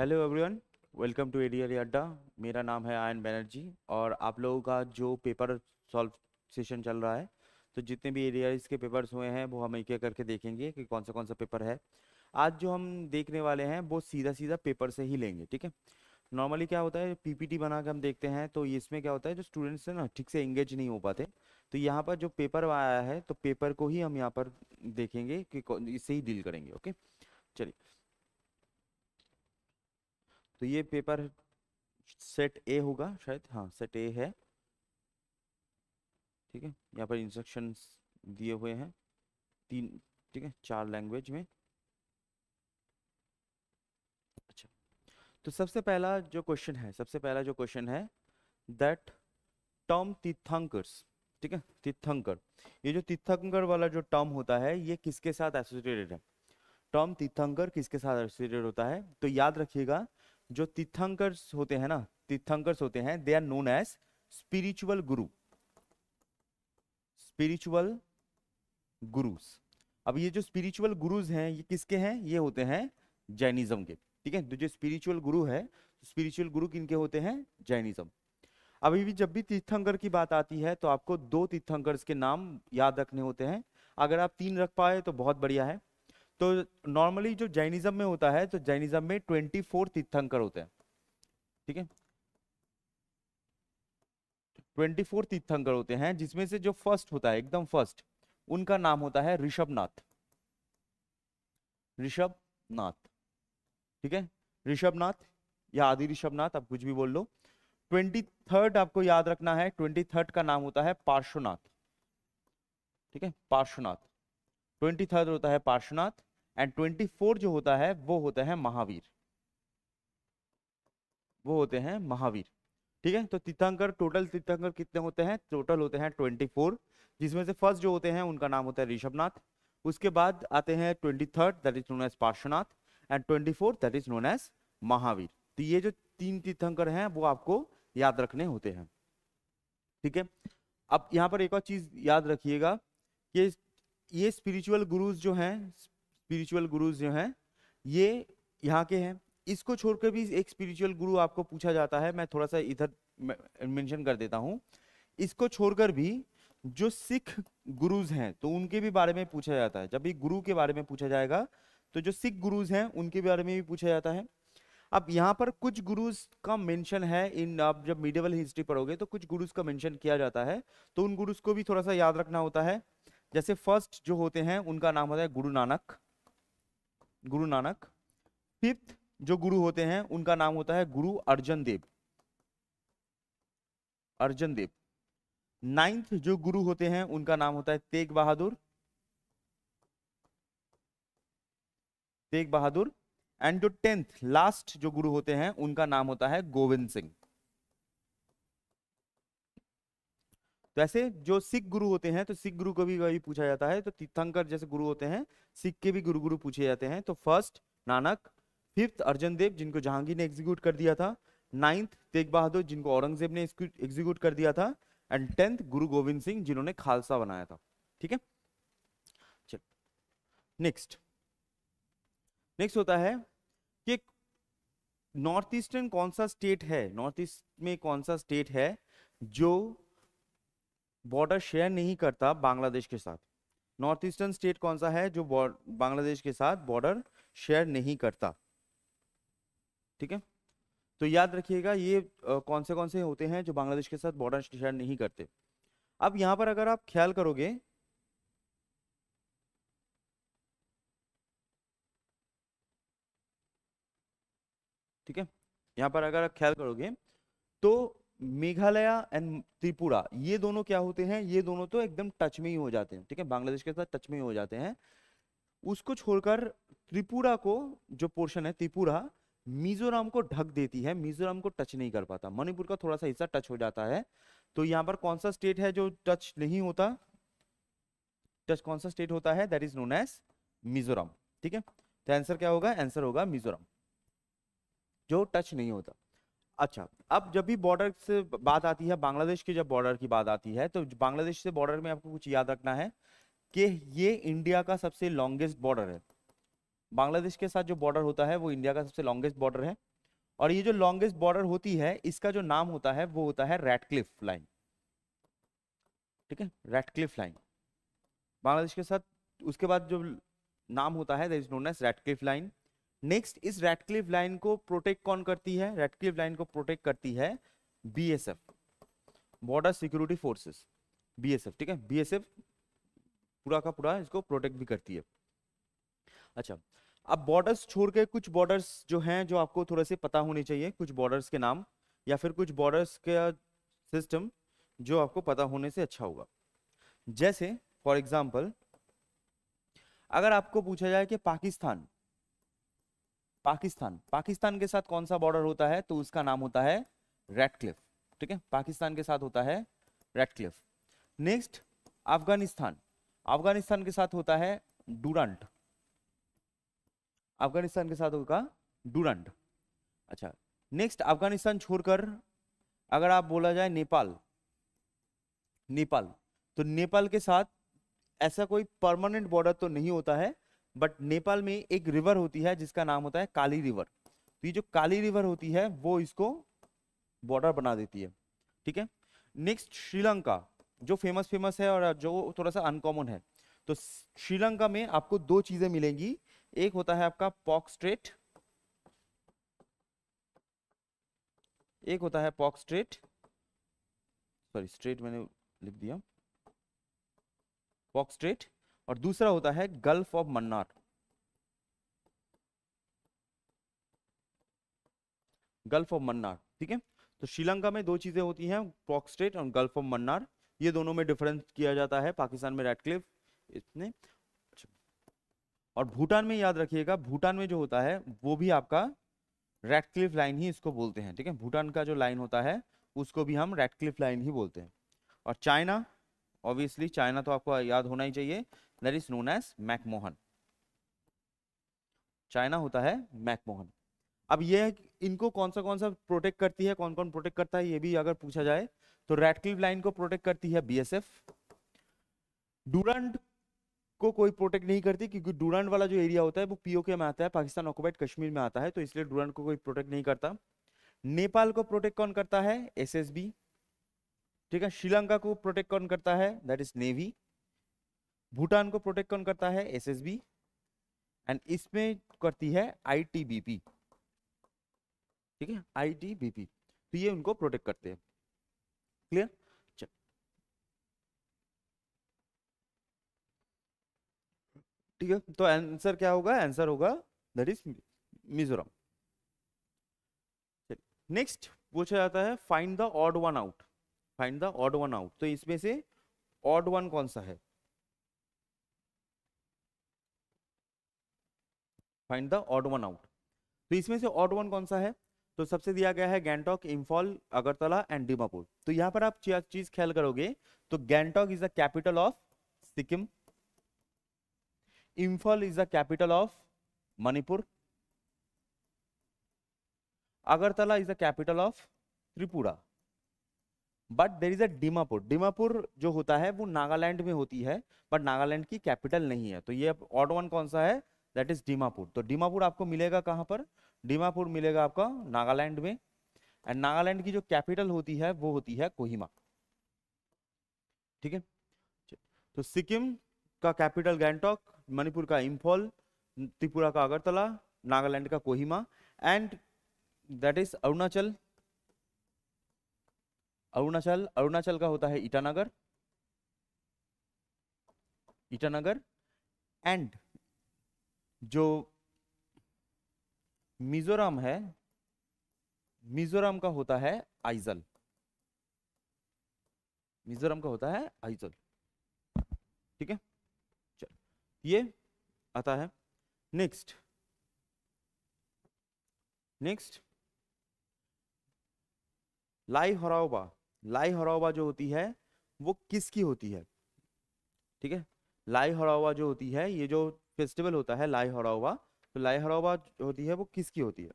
Hello everyone, welcome to ADR Adda. मेरा नाम है आयन बनर्जी और आप लोगों का जो पेपर सॉल्व सेशन चल रहा है, तो जितने भी एडीआर के पेपर्स हुए हैं वो हम एक एक करके देखेंगे कि कौन सा पेपर है। आज जो हम देखने वाले हैं वो सीधा सीधा पेपर से ही लेंगे, ठीक है। नॉर्मली क्या होता है, पीपीटी बना के हम देखते हैं तो इसमें क्या होता है, जो स्टूडेंट्स हैं ना ठीक से एंगेज नहीं हो पाते। तो यहाँ पर जो पेपर आया है तो पेपर को ही हम यहाँ पर देखेंगे कि इससे ही डील करेंगे। ओके, चलिए। तो ये पेपर सेट ए होगा शायद, हाँ सेट ए है, ठीक है। यहाँ पर इंस्ट्रक्शंस दिए हुए हैं तीन, ठीक है, 4 लैंग्वेज में। अच्छा, तो सबसे पहला जो क्वेश्चन है दैट टर्म तीर्थंकर्स, ठीक है, तीर्थंकर। ये जो तीर्थंकर वाला जो टर्म होता है ये किसके साथ एसोसिएटेड है? टर्म तीर्थंकर किसके साथ एसोसिएटेड होता है? तो याद रखिएगा, जो तीर्थंकर्स होते हैं ना, तीर्थंकर्स होते हैं, they are known as spiritual guru, spiritual gurus. अब ये जो स्पिरिचुअल गुरुज हैं ये किसके हैं? ये होते हैं जैनिज्म के, ठीक है। तो जो स्पिरिचुअल गुरु है, स्पिरिचुअल गुरु किनके होते हैं? जैनिज्म। अभी भी जब भी तीर्थंकर की बात आती है तो आपको 2 तीर्थंकर्स के नाम याद रखने होते हैं। अगर आप 3 रख पाए तो बहुत बढ़िया है। तो नॉर्मली जो जैनिज्म में होता है, तो जैनिज्म में 24 तीर्थंकर होते हैं, ठीक है। 24 तीर्थंकर होते हैं, जिसमें से जो फर्स्ट होता है, एकदम फर्स्ट, उनका नाम होता है ऋषभनाथ, ऋषभनाथ, ठीक है। ऋषभनाथ या आदि ऋषभनाथ, आप कुछ भी बोल लो। 23rd आपको याद रखना है, 23rd का नाम होता है पार्श्वनाथ, ठीक है, पार्श्वनाथ। 23rd होता है पार्श्वनाथ एंड 24 जो होता है वो होता है महावीर, वो होते हैं महावीर, ठीक है। तो तीर्थंकर, टोटल तीर्थंकर कितने होते हैं? टोटल होते हैं 24, जिसमें से फर्स्ट जो होते हैं उनका नाम होता है ऋषभनाथ। उसके बाद आते हैं 23rd, that is known as Parshvanath, and 24 that is known as Mahavir. तो ये जो 3 तीर्थंकर हैं वो आपको याद रखने होते हैं, ठीक है। अब यहाँ पर एक और चीज याद रखिएगा कि ये स्पिरिचुअल गुरुज जो हैं, स्पिरिचुअल गुरुज जो हैं ये यहाँ के हैं। इसको छोड़कर भी एक स्पिरिचुअल गुरु आपको पूछा जाता है, मैं थोड़ा सा इधर मेंशन कर देता हूँ। इसको छोड़कर भी जो सिख गुरुज हैं तो उनके भी बारे में पूछा जाता है। जब भी गुरु के बारे में पूछा जाएगा तो जो सिख गुरुज हैं उनके बारे में भी पूछा जाता है। अब यहाँ पर कुछ गुरुज का मेंशन है, इन आप जब मिडिवल हिस्ट्री पढ़ोगे तो कुछ गुरुज का मेंशन किया जाता है, तो उन गुरुज को भी थोड़ा सा याद रखना होता है। जैसे फर्स्ट जो होते हैं उनका नाम होता है गुरु नानक, गुरु नानक। फिफ्थ जो गुरु होते हैं उनका नाम होता है गुरु अर्जन देव, अर्जन देव। नाइन्थ जो गुरु होते हैं उनका नाम होता है तेग बहादुर, तेग बहादुर। एंड जो 10th लास्ट जो गुरु होते हैं उनका नाम होता है गोविंद सिंह। तो ऐसे जो सिख गुरु होते हैं तो सिख गुरु को भी वही पूछा जाता है। तो तीर्थंकर जैसे गुरु होते हैं, सिख के भी गुरु गुरु पूछे जाते हैं। तो फर्स्ट नानक, फिफ्थ अर्जन देव जिनको जहांगीर ने एग्जीक्यूट कर दिया था, 9th तेग बहादुर जिनको औरंगजेब ने एग्जीक्यूट कर दिया था, एंड 10th गुरु गोविंद सिंह जिन्होंने खालसा बनाया था, ठीक है। चल, नेक्स्ट नेक्स्ट होता है कि नॉर्थ ईस्टर्न कौन सा स्टेट है, नॉर्थ ईस्ट में कौन सा स्टेट है जो बॉर्डर शेयर नहीं करता बांग्लादेश के साथ? नॉर्थ ईस्टर्न स्टेट कौन सा है जो बांग्लादेश के साथ बॉर्डर शेयर नहीं करता, ठीक है। तो याद रखिएगा ये कौन से होते हैं जो बांग्लादेश के साथ बॉर्डर शेयर नहीं करते। अब यहां पर अगर आप ख्याल करोगे, ठीक है, यहां पर अगर आप ख्याल करोगे तो मेघालय एंड त्रिपुरा ये दोनों क्या होते हैं? ये दोनों तो एकदम टच में ही हो जाते हैं, ठीक है, बांग्लादेश के साथ टच में ही हो जाते हैं। उसको छोड़कर त्रिपुरा को, जो पोर्शन है त्रिपुरा, मिजोरम को ढक देती है, मिजोरम को टच नहीं कर पाता। मणिपुर का थोड़ा सा हिस्सा टच हो जाता है। तो यहाँ पर कौन सा स्टेट है जो टच नहीं होता? टच कौन सा स्टेट होता है? That is known as Mizoram, ठीक है। तो आंसर क्या होगा? आंसर होगा मिजोरम, जो टच नहीं होता। अच्छा, अब जब भी बॉर्डर से बात आती है, बांग्लादेश के जब बॉर्डर की बात आती है, तो बांग्लादेश से बॉर्डर में आपको कुछ याद रखना है कि ये इंडिया का सबसे लॉन्गेस्ट बॉर्डर है, बांग्लादेश के साथ जो बॉर्डर होता है वो इंडिया का सबसे लॉन्गेस्ट बॉर्डर है। और ये जो लॉन्गेस्ट बॉर्डर होती है इसका जो नाम होता है वो होता है रैटक्लिफ लाइन। ठीक है, रैटक्लिफ लाइन बांग्लादेश के साथ। उसके बाद जो नाम होता है that is known as Radcliffe line. Next, इस रैटक्लिफ लाइन को प्रोटेक्ट कौन करती है? रैटक्लिफ लाइन को प्रोटेक्ट करती है BSF, border security forces, BSF. ठीक है, बीएसएफ पूरा का पूरा इसको प्रोटेक्ट भी करती है। अच्छा, अब बॉर्डर्स छोड़ के कुछ बॉर्डर्स जो हैं जो आपको थोड़े से पता होने चाहिए, कुछ बॉर्डर्स के नाम या फिर कुछ बॉर्डर्स का सिस्टम जो आपको पता होने से अच्छा होगा। जैसे फॉर एग्जांपल अगर आपको पूछा जाए कि पाकिस्तान पाकिस्तान पाकिस्तान के साथ कौन सा बॉर्डर होता है, तो उसका नाम होता है रैटक्लिफ। ठीक है, पाकिस्तान के साथ होता है रैटक्लिफ। नेक्स्ट, अफगानिस्तान अफगानिस्तान के साथ होता है डूरंट, अफगानिस्तान के साथ होगा डूरंट। अच्छा, नेक्स्ट अफगानिस्तान छोड़कर अगर आप बोला जाए नेपाल, नेपाल तो नेपाल के साथ ऐसा कोई परमानेंट बॉर्डर तो नहीं होता है, बट नेपाल में एक रिवर होती है जिसका नाम होता है काली रिवर। तो ये जो काली रिवर होती है वो इसको बॉर्डर बना देती है। ठीक है, नेक्स्ट श्रीलंका जो फेमस फेमस है और जो थोड़ा सा अनकॉमन है। तो श्रीलंका में आपको दो चीजें मिलेंगी, एक होता है आपका पॉक स्ट्रेट, एक होता है पॉक स्ट्रेट, सॉरी स्ट्रेट मैंने लिख दिया, पॉक स्ट्रेट, और दूसरा होता है gulf of Mannar, gulf of Mannar. ठीक है, तो श्रीलंका में दो चीजें होती हैं, पॉक स्ट्रेट और गल्फ ऑफ मन्नार। ये दोनों में डिफरेंस किया जाता है, पाकिस्तान में रैटक्लिफ इसने। अच्छा, और भूटान में याद रखिएगा, भूटान में जो होता है वो भी आपका रैटक्लिफ लाइन ही इसको बोलते हैं। ठीक है, भूटान का जो लाइन होता है उसको भी हम रैटक्लिफ लाइन ही बोलते हैं। और चाइना, ऑब्वियसली चाइना तो आपको याद होना ही चाहिए, that is known as McMahon, China होता है मैकमोहन। अब ये है कि इनको कौन सा प्रोटेक्ट करती है, कौन कौन प्रोटेक्ट करता है, ये भी अगर पूछा जाए तो रैटक्लिफ लाइन को प्रोटेक्ट करती है बीएसएफ। डूरंट को कोई प्रोटेक्ट नहीं करती क्योंकि डूरंट वाला जो एरिया होता है वो पीओके में आता है, पाकिस्तान ऑक्युपाइड कश्मीर में आता है, तो इसलिए डूरंट को कोई प्रोटेक्ट नहीं करता। नेपाल को प्रोटेक्ट कौन करता है? एसएसबी। ठीक है, श्रीलंका को प्रोटेक्ट कौन करता है? That is navy. भूटान को प्रोटेक्ट कौन करता है? एसएसबी। एंड इसमें करती है आईटीबीपी। ठीक है, आईटीबीपी, तो ये उनको प्रोटेक्ट करते हैं। क्लियर? ठीक है, तो आंसर क्या होगा? आंसर होगा दैट इज मिजोरम। नेक्स्ट पूछा जाता है find the odd one out, find the odd one out, तो इसमें से ऑड वन कौन सा है? Find the odd one out, तो इसमें से ऑड वन कौन सा है? तो सबसे दिया गया है गैंगटॉक, इंफॉल, अगरतला एंड दीमापुर। तो यहाँ पर आप चीज ख्याल करोगे तो Gangtok is the capital of Sikkim, Imphal is the capital of Manipur, Agartala is the capital of Tripura, but there is a Dimapur. Dimapur जो होता है वो नागालैंड में होती है, बट नागालैंड की कैपिटल नहीं है। तो ये ऑड वन कौन सा है? That is Dimapur. तो दीमापुर आपको मिलेगा कहाँ पर? दीमापुर मिलेगा आपका नागालैंड में। एंड नागालैंड की जो कैपिटल होती है वो होती है कोहिमा। ठीक है, तो सिक्किम का कैपिटल गैंगटॉक, मणिपुर का इंफॉल, त्रिपुरा का अगरतला, नागालैंड का Kohima, and that is Arunachal. Arunachal, Arunachal का होता है ईटानगर, ईटानगर। एंड जो मिजोरम है, मिजोरम का होता है आइजल, मिजोरम का होता है आइजल। ठीक है, चल ये आता है। नेक्स्ट, नेक्स्ट लाई हराओबा, लाई हराओबा जो होती है वो किसकी होती है? ठीक है, लाई हराओबा जो होती है, ये जो फेस्टिवल होता है लाई हराओबा, तो लाई हराओबा जो होती है वो किसकी होती है?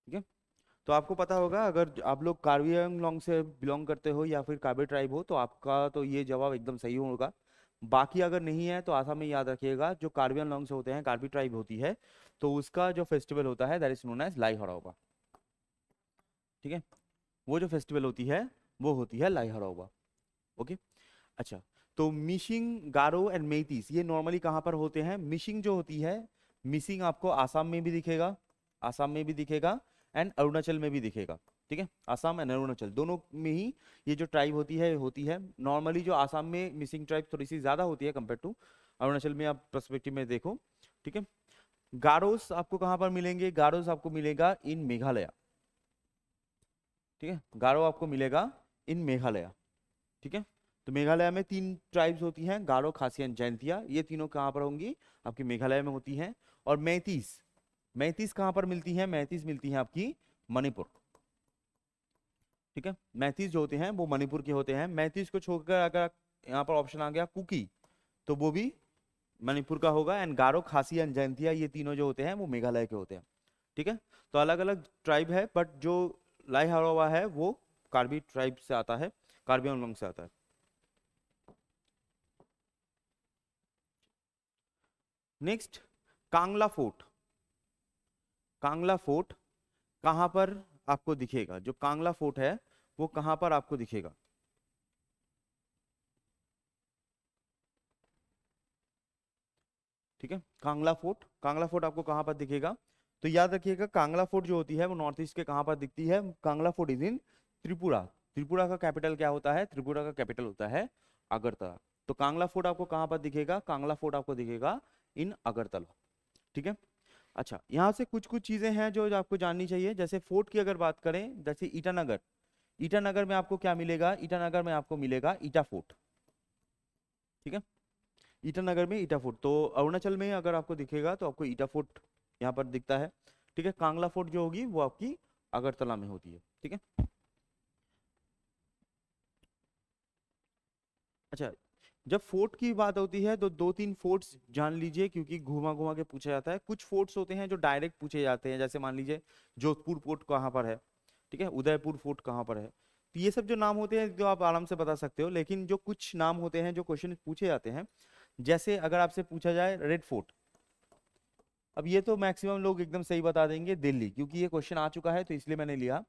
ठीक है, तो आपको पता होगा, अगर आप लोग कार्बी आंगलोंग से बिलोंग करते हो या फिर कार्बी ट्राइब हो तो आपका तो ये जवाब एकदम सही होगा। बाकी अगर नहीं है तो आसाम में याद रखिएगा, जो कार्बी आंगलोंग से होते हैं, कार्बी ट्राइब होती है, तो उसका जो फेस्टिवल होता है दैट इज नोन एज लाई हड़ौबा। ठीक है, वो जो फेस्टिवल होती है वो होती है लाई हड़ौबा। ओके, अच्छा। तो मिशिंग, गारो एंड मेइतीस ये नॉर्मली कहाँ पर होते हैं? मिशिंग जो होती है, मिसिंग आपको आसाम में भी दिखेगा, आसाम में भी दिखेगा एंड अरुणाचल में भी दिखेगा। ठीक है, आसाम एंड अरुणाचल दोनों में ही ये जो ट्राइब होती है नॉर्मली। जो आसाम में मिसिंग ट्राइब थोड़ी सी ज्यादा होती है कंपेयर टू अरुणाचल में, आप पर्सपेक्टिव में देखो। ठीक है, गारोस आपको कहाँ पर मिलेंगे? गारोस आपको मिलेगा इन मेघालय। ठीक है, गारो आपको मिलेगा इन मेघालय। ठीक है, तो मेघालय में 3 ट्राइब्स होती हैं, गारो, खासी एंड जैंतिया। ये तीनों कहाँ पर होंगी? आपकी मेघालय में होती हैं। और मैतीस, मैतीस कहाँ पर मिलती है? मैतीस मिलती है आपकी मणिपुर। ठीक है, मैतीस जो होते हैं वो मणिपुर के होते हैं। मैतीस को छोड़कर अगर यहाँ पर ऑप्शन आ गया कुकी, तो वो भी मणिपुर का होगा। एंड गारो, खासी एंड जैंतिया ये तीनों जो होते हैं वो मेघालय के होते हैं। ठीक है, तो अलग अलग ट्राइब है, बट जो लाई हड़ौबा है वो कार्बी ट्राइब से आता है, कार्बी आंगलोंग से आता है। Next, Kangla fort. Kangla fort कहां पर आपको दिखेगा? जो कांगला फोर्ट है वो कहां पर आपको दिखेगा? ठीक है, कांगला फोर्ट, कांगला फोर्ट आपको कहां पर दिखेगा? तो याद रखिएगा, कांगला फोर्ट जो होती है वो नॉर्थ ईस्ट के कहां पर दिखती है? Kangla fort is in Tripura. Tripura का कैपिटल क्या होता है? त्रिपुरा का कैपिटल होता है अगरतला। तो कांगला फोर्ट आपको कहां पर दिखेगा? कांगला फोर्ट आपको दिखेगा इन अगरतला। ठीक है, अच्छा। यहाँ से कुछ कुछ चीजें हैं जो आपको जाननी चाहिए। जैसे फोर्ट की अगर बात करें, जैसे ईटानगर, ईटानगर में आपको क्या मिलेगा? ईटानगर में आपको मिलेगा ईटा फोर्ट। ठीक है, ईटानगर में ईटा फोर्ट। तो अरुणाचल में अगर आपको दिखेगा तो आपको ईटा फोर्ट यहाँ पर दिखता है। ठीक है, कांगला फोर्ट जो होगी वो आपकी अगरतला में होती है। ठीक है, अच्छा। जब फोर्ट की बात होती है तो 2-3 फोर्ट्स जान लीजिए, क्योंकि घुमा घुमा के पूछा जाता है। कुछ फोर्ट्स होते हैं जो डायरेक्ट पूछे जाते हैं, जैसे मान लीजिए जोधपुर फोर्ट कहाँ पर है, ठीक है, उदयपुर फोर्ट कहाँ पर है। तो ये सब जो नाम होते हैं जो आप आराम से बता सकते हो। लेकिन जो कुछ नाम होते हैं जो क्वेश्चन पूछे जाते हैं, जैसे अगर आपसे पूछा जाए रेड फोर्ट, अब ये तो मैक्सिमम लोग एकदम सही बता देंगे दिल्ली, क्योंकि ये क्वेश्चन आ चुका है तो इसलिए मैंने लिया।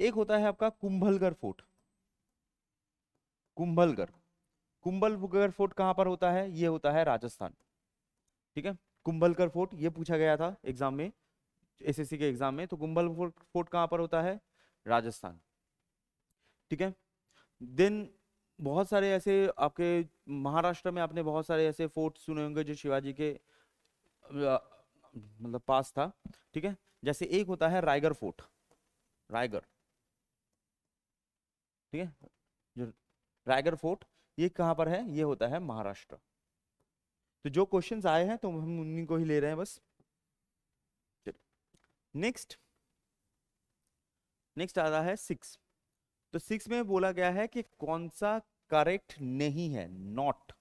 एक होता है आपका कुंभलगढ़ फोर्ट, कुंभलगढ़। कुंभलगढ़ फोर्ट कहाँ पर होता है? ये होता है राजस्थान। ठीक है, कुंभलगढ़ फोर्ट ये पूछा गया था एग्जाम में, एसएससी के एग्जाम में। तो कुंभल फोर्ट कहाँ पर होता है? राजस्थान। ठीक है, देन बहुत सारे ऐसे आपके महाराष्ट्र में आपने बहुत सारे ऐसे फोर्ट सुने होंगे जो शिवाजी के मतलब पास था। ठीक है, जैसे एक होता है रायगढ़ फोर्ट, रायगढ़। ठीक है, जो रायगढ़ फोर्ट ये कहाँ पर है? ये होता है महाराष्ट्र। तो जो क्वेश्चंस आए हैं तो हम उन्हीं को ही ले रहे हैं बस। नेक्स्ट, नेक्स्ट आ रहा है 6। तो 6 में बोला गया है कि कौन सा करेक्ट नहीं है, नॉट।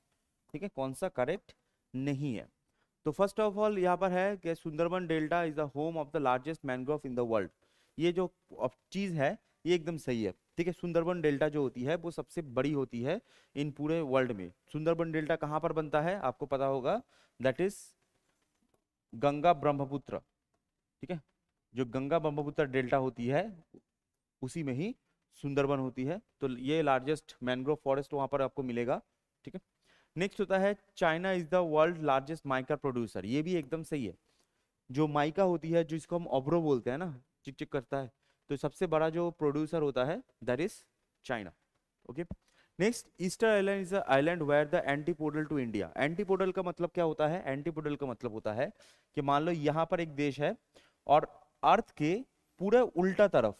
ठीक है, कौन सा करेक्ट नहीं है? तो फर्स्ट ऑफ ऑल यहाँ पर है कि Sundarban delta is the home of the largest mangrove in the world. ये जो चीज है ये एकदम सही है। ठीक है, सुंदरबन डेल्टा जो होती है वो सबसे बड़ी होती है इन पूरे वर्ल्ड में। सुंदरबन डेल्टा कहाँ पर बनता है आपको पता होगा, दैट इज गंगा ब्रह्मपुत्र। ठीक है, जो गंगा ब्रह्मपुत्र डेल्टा होती है उसी में ही सुंदरबन होती है। तो ये लार्जेस्ट मैंग्रोव फॉरेस्ट वहां पर आपको मिलेगा। ठीक है, नेक्स्ट होता है China is the world largest mica producer. ये भी एकदम सही है। जो माइका होती है जिसको हम ऑब्रो बोलते हैं ना, चिक चिक करता है, तो सबसे बड़ा जो प्रोड्यूसर होता है that is China. Okay, next, Easter Island is the island where the antipodal to India. Antipodal का मतलब क्या होता है? एंटीपोडल का मतलब होता है कि मान लो यहाँ पर एक देश है और अर्थ के पूरे उल्टा तरफ,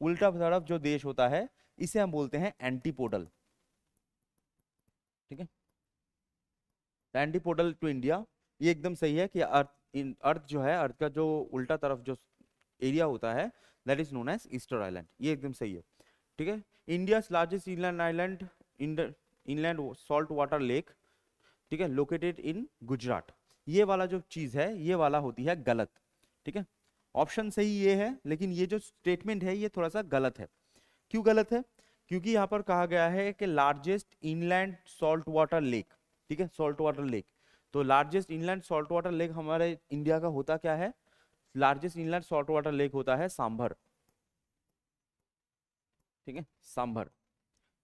उल्टा तरफ जो देश होता है इसे हम बोलते हैं एंटीपोडल। ठीक है, एंटीपोडल टू इंडिया ये एकदम सही है कि अर्थ जो है, अर्थ का जो उल्टा तरफ जो एरिया होता है that is known as Easter Island. ये एकदम सही है। ठीक है, India largest inland island, inland salt water lake, ठीक है, लोकेटेड इन गुजरात। ये वाला जो चीज है ये वाला होती है गलत। ठीक है, ऑप्शन सही ये है, लेकिन ये जो स्टेटमेंट है ये थोड़ा सा गलत है। क्यों गलत है? क्योंकि यहाँ पर कहा गया है कि largest inland salt water lake, ठीक है, सॉल्ट वाटर लेक। तो largest inland salt water lake हमारे इंडिया का होता क्या है? Largest inland salt water lake होता है सांभर, ठीक है, sambar.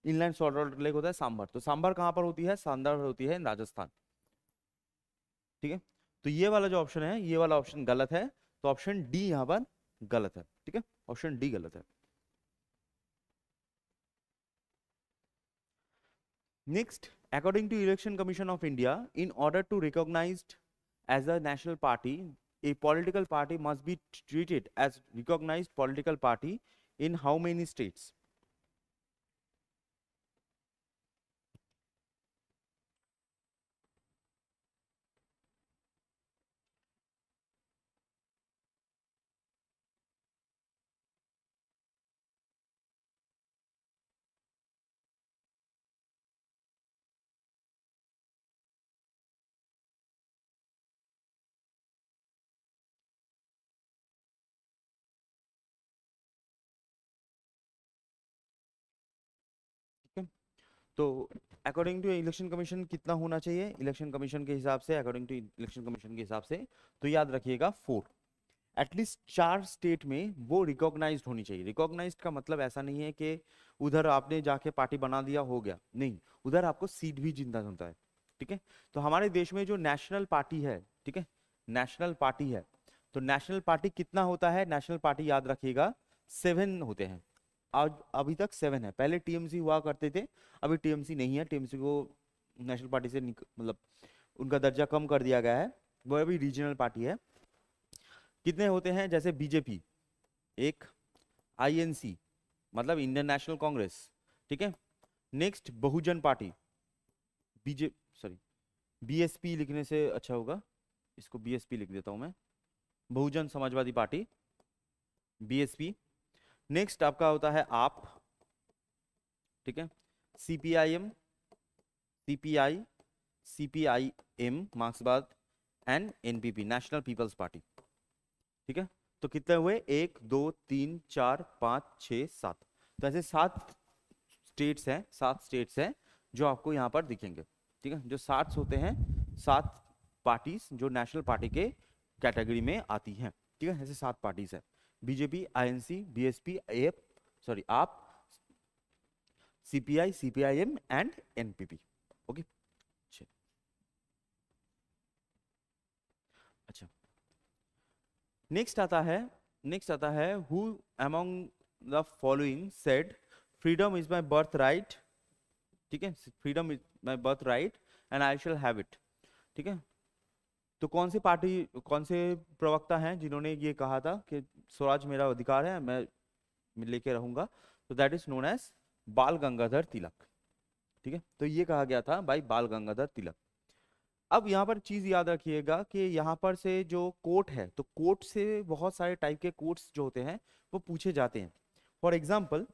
Inland salt water lake होता है सांभर। तो सांभर कहाँ पर होती है? सांभर होती है राजस्थान, ठीक है। तो ये वाला जो ऑप्शन है, ये वाला ऑप्शन गलत है। तो ऑप्शन डी यहाँ पर गलत है, ठीक है, ऑप्शन डी गलत है। Next, according to Election Commission of India, in order to recognized as a national party, a political party must be treated as recognized political party in how many states? ठीक है, तो according to election commission कितना होना चाहिए? Election commission के हिसाब से, according to election commission के हिसाब से, तो याद रखिएगा 4। एटलीस्ट 4 स्टेट में वो रिकॉग्नाइज्ड होनी चाहिए। रिकॉग्नाइज्ड का मतलब ऐसा नहीं है कि उधर आपने जाके पार्टी बना दिया हो गया, नहीं, उधर आपको सीट भी जीतना होता है, ठीक है। तो हमारे देश में जो नेशनल पार्टी है, ठीक है, नेशनल पार्टी है, तो नेशनल पार्टी कितना होता है? नेशनल पार्टी याद रखिएगा 7 होते हैं। आज अभी तक 7 है। पहले टीएमसी हुआ करते थे, अभी टीएमसी नहीं है। टीएमसी को नेशनल पार्टी से मतलब उनका दर्जा कम कर दिया गया है, वो अभी रीजनल पार्टी है। कितने होते हैं? जैसे बीजेपी एक, आईएनसी मतलब इंडियन नेशनल कांग्रेस, ठीक है। नेक्स्ट बहुजन पार्टी, बीजे सॉरी बीएसपी लिखने से अच्छा होगा, इसको बीएसपी लिख देता हूं मैं, Bahujan Samajwadi party, BSP. Next आपका होता है आप, ठीक है, सीपीआईएम, सीपीआई, सीपीआईएम मार्क्सवाद and NPP national people's party, ठीक है। तो कितने हुए? 1 2 3 4 5 6 7। तो ऐसे 7 स्टेट्स हैं, 7 स्टेट्स हैं जो आपको यहाँ पर दिखेंगे, ठीक है। जो 7 होते हैं, 7 पार्टीज जो नेशनल पार्टी के कैटेगरी में आती हैं, ठीक है। ऐसे 7 पार्टीज हैं, BJP, INC, BSP, AF sorry AAP, CPI, CPIM and NPP. Okay, अच्छा। नेक्स्ट आता है who among the following said freedom is my birthright, ठीक है, freedom is my birthright and I shall have it, ठीक है। तो कौन सी party, कौन से प्रवक्ता हैं जिन्होंने ये कहा था कि स्वराज मेरा अधिकार है, मैं लेके रहूंगा? तो दैट इज नोन एज बाल गंगाधर तिलक, ठीक है। तो ये कहा गया था भाई बाल गंगाधर तिलक। अब यहाँ पर चीज याद रखिएगा कि यहाँ पर से जो कोर्ट है, तो कोर्ट से बहुत सारे टाइप के कोर्ट्स जो होते हैं वो पूछे जाते हैं। फॉर एग्जाम्पल,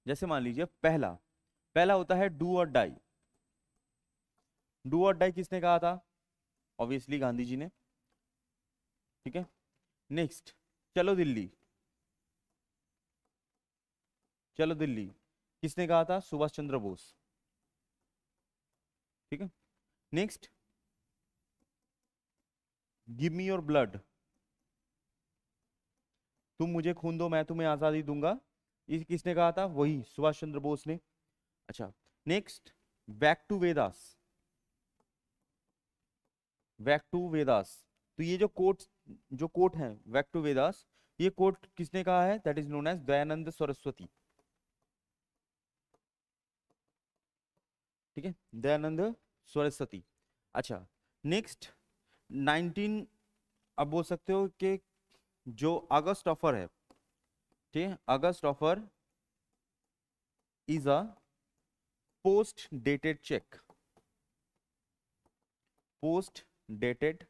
जैसे मान लीजिए पहला पहला होता है डू और डाई। डू और डाई किसने कहा था? ऑब्वियसली गांधी जी ने, ठीक है। नेक्स्ट, चलो दिल्ली, चलो दिल्ली किसने कहा था? सुभाष चंद्र बोस, ठीक है। Next, give me your blood, तुम मुझे खून दो मैं तुम्हें आजादी दूंगा, ये किसने कहा था? वही सुभाष चंद्र बोस ने। अच्छा, next, back to Vedas, back to Vedas. तो ये जो कोट है बैक टू वेदास, ये कोट किसने कहा है? That is known as Dayanand Saraswati, ठीक है, दयानंद सरस्वती। अच्छा, नेक्स्ट 19, अब बोल सकते हो कि जो अगस्त ऑफर है, ठीक है, August offer is a post dated cheque, post dated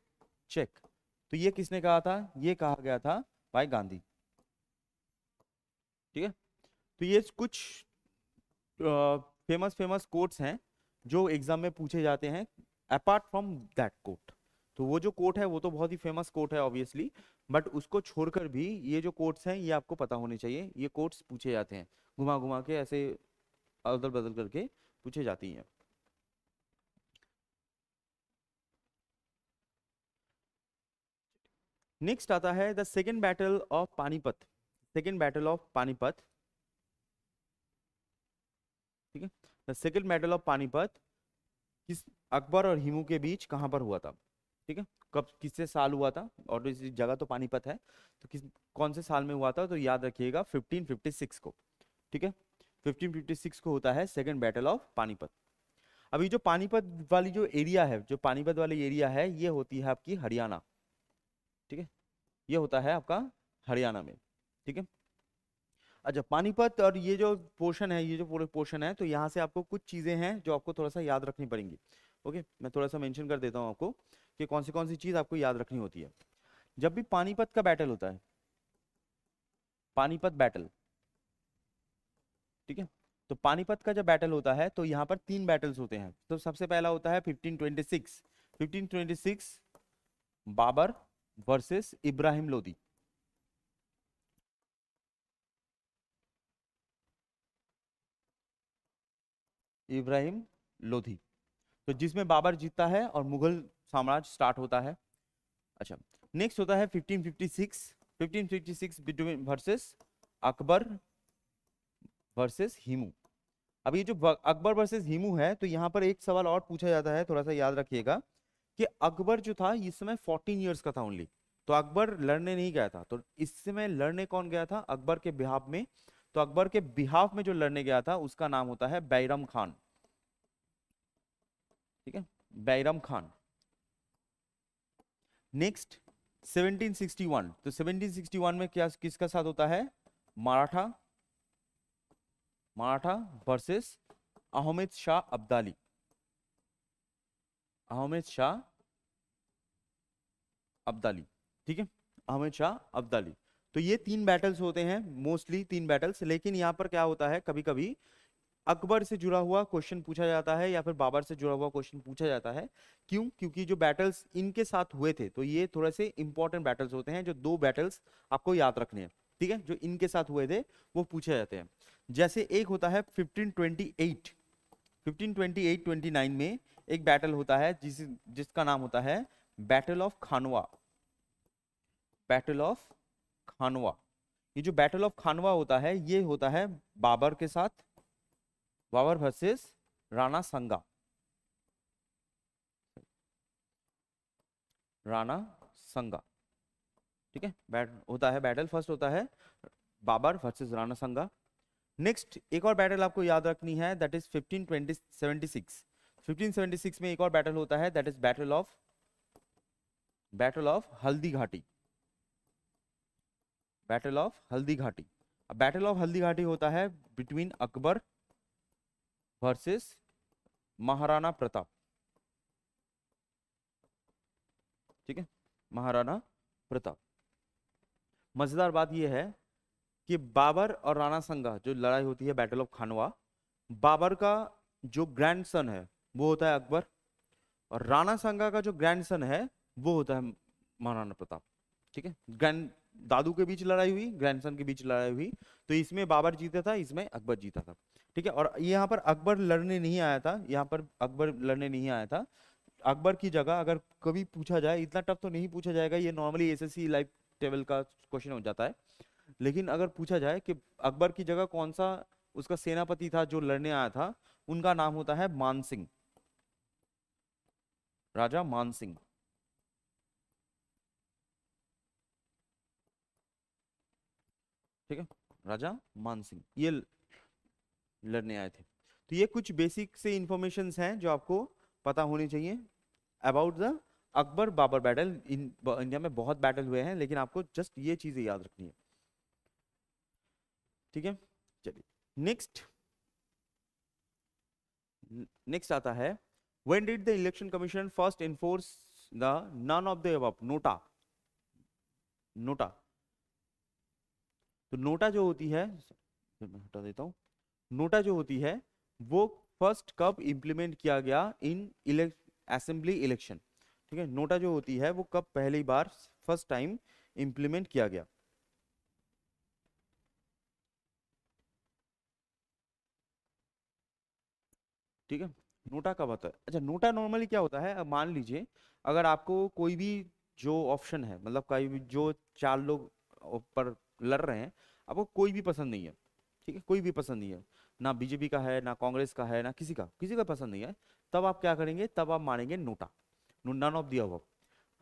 cheque. तो ये किसने कहा था? ये कहा गया था भाई गांधी, ठीक है। तो ये कुछ फेमस फेमस कोट्स हैं जो एग्जाम में पूछे जाते हैं अपार्ट फ्रॉम दैट कोट। तो वो जो कोट है वो तो बहुत ही फेमस कोट है ऑब्वियसली, बट उसको छोड़कर भी ये जो कोट्स हैं ये आपको पता होने चाहिए। ये कोट्स पूछे जाते हैं, घुमा घुमा के ऐसे अदल बदल करके पूछे जाती हैं। नेक्स्ट आता है the second battle of Panipat. Second battle of Panipat, ठीक है। The second battle of Panipat किस अकबर और हिमू के बीच कहाँ पर हुआ था, ठीक है। कब, किससे साल हुआ था, और इस जगह तो पानीपत है, तो किस कौन से साल में हुआ था, तो याद रखिएगा 1556 को, ठीक है। 1556 को होता है सेकेंड बैटल ऑफ पानीपत। अभी जो पानीपत वाली जो एरिया है, जो पानीपत वाली एरिया है, ये होती है आपकी हरियाणा, ठीक है। ये होता है आपका हरियाणा में, ठीक है। अच्छा, पानीपत और ये जो पोर्शन है, ये जो पूरे पोर्शन है, तो यहाँ से आपको कुछ चीजें हैं जो आपको थोड़ा सा याद रखनी पड़ेंगी। ओके, मैं थोड़ा सा मेंशन कर देता हूँ आपको कि कौन सी चीज आपको याद रखनी होती है। जब भी पानीपत का बैटल होता है, पानीपत बैटल, ठीक है, तो पानीपत का जब बैटल होता है तो यहाँ पर तीन बैटल्स होते हैं। तो सबसे पहला होता है 1526, 1526 बाबर वर्सेस इब्राहिम लोदी। इब्राहिम लोधी, तो जिसमें बाबर जीतता है और मुगल साम्राज्य स्टार्ट होता है। अच्छा, नेक्स्ट होता है 1556, 1556 between versus Akbar versus Hemu. अब ये जो अकबर वर्सेस हिमू है, तो यहाँ पर एक सवाल और पूछा जाता है, थोड़ा सा याद रखिएगा कि अकबर जो था इस समय 14 ईयर्स का था ओनली, तो अकबर लड़ने नहीं गया था। तो इस समय लड़ने कौन गया था अकबर के बिहाफ में, तो अकबर के बिहाफ में जो लड़ने गया था उसका नाम होता है बैरम खान, ठीक है, बैरम खान। नेक्स्ट 1761, तो 1761 में क्या किसका साथ होता है, मराठा, मराठा वर्सेस अहमद शाह अब्दाली, अहमद शाह अब्दाली, ठीक है, अहमद शाह अब्दाली। तो ये तीन बैटल्स होते हैं, मोस्टली तीन बैटल्स। लेकिन यहाँ पर क्या होता है, कभी कभी अकबर से जुड़ा हुआ क्वेश्चन पूछा जाता है या फिर बाबर से जुड़ा हुआ क्वेश्चन पूछा जाता है। क्यों? क्योंकि जो बैटल्स इनके साथ हुए थे, तो ये थोड़े से इंपॉर्टेंट बैटल्स होते हैं, जो दो बैटल्स आपको याद रखने हैं, ठीक है, जो इनके साथ हुए थे वो पूछे जाते हैं। जैसे एक होता है 1528, 1528-29 में एक बैटल होता है जिसका नाम होता है battle of Khanwa, battle of Khanwa. ये जो बैटल ऑफ खानवा होता है, ये होता है बाबर के साथ, बाबर वर्सेस राणा संगा, राणा संगा, ठीक है। होता है बैटल, फर्स्ट होता है बाबर वर्सेस राणा संगा। नेक्स्ट एक और बैटल आपको याद रखनी है, दैट इज 1576, 1576 में एक और बैटल होता है, that is battle of Haldi Ghati, battle of Haldi Ghati. अब बैटल ऑफ हल्दी घाटी होता है बिटवीन अकबर वर्सेस महाराणा प्रताप, ठीक है, महाराणा प्रताप। मजेदार बात यह है कि बाबर और राणा संगा जो लड़ाई होती है बैटल ऑफ खानवा, बाबर का जो ग्रैंडसन है वो होता है अकबर, और राणा संगा का जो ग्रैंडसन है वो होता है महाराणा प्रताप, ठीक है। ग्रैंड दादू के बीच लड़ाई हुई, ग्रैंडसन के बीच लड़ाई हुई, तो इसमें बाबर जीता था, इसमें अकबर जीता था, ठीक है। और यहाँ पर अकबर लड़ने नहीं आया था, यहाँ पर अकबर लड़ने नहीं आया था। अकबर की जगह अगर कभी पूछा जाए, इतना टफ तो नहीं पूछा जाएगा, ये नॉर्मली एसएससी लाइव टेबल का क्वेश्चन हो जाता है, लेकिन अगर पूछा जाए कि अकबर की जगह कौन सा उसका सेनापति था जो लड़ने आया था, उनका नाम होता है मान सिंह, राजा मान सिंह, ठीक है, राजा मान सिंह ये लड़ने आए थे। तो ये कुछ बेसिक से इंफॉर्मेशंस हैं जो आपको पता होनी चाहिए about the Akbar Babar battle. India में बहुत बैटल हुए हैं, लेकिन आपको जस्ट ये चीजें याद रखनी है, ठीक है। चलिए नेक्स्ट, नेक्स्ट आता है when did the election commission first enforce the none of the above, NOTA, NOTA. तो नोटा जो होती है, मैं हटा देता हूं, नोटा जो होती है वो फर्स्ट कब इंप्लीमेंट किया गया इन असेंबली इलेक्शन, ठीक है। नोटा जो होती है वो कब पहली बार फर्स्ट टाइम इंप्लीमेंट किया गया। ठीक है, नोटा कब आता है। अच्छा, नोटा नॉर्मली क्या होता है, अब मान लीजिए अगर आपको कोई भी जो ऑप्शन है, मतलब कोई भी जो चार लोग ऊपर लड़ रहे हैं, आपको कोई भी पसंद नहीं है, ठीक है, कोई भी पसंद नहीं है, ना बीजेपी का है, ना कांग्रेस का है, ना किसी का पसंद नहीं है, तब आप क्या करेंगे, तब आप मारेंगे NOTA, none of the above.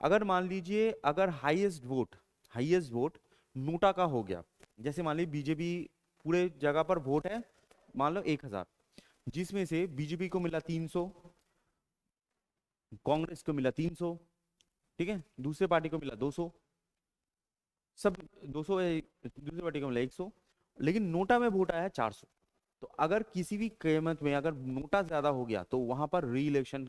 अगर मान लीजिए अगर हाईएस्ट वोट नोटा का हो गया, जैसे मान लीजिए बीजेपी पूरे जगह पर वोट है मान लो 1000, जिसमें से बीजेपी को मिला 300, कांग्रेस को मिला 300, ठीक है, दूसरे पार्टी को मिला 200, सब 200 है, दूसरे पार्टी को मिला 100, लेकिन नोटा में वोट आया है 400। तो अगर किसी भी कीमत में अगर नोटा ज्यादा हो गया तो वहां पर री इलेक्शन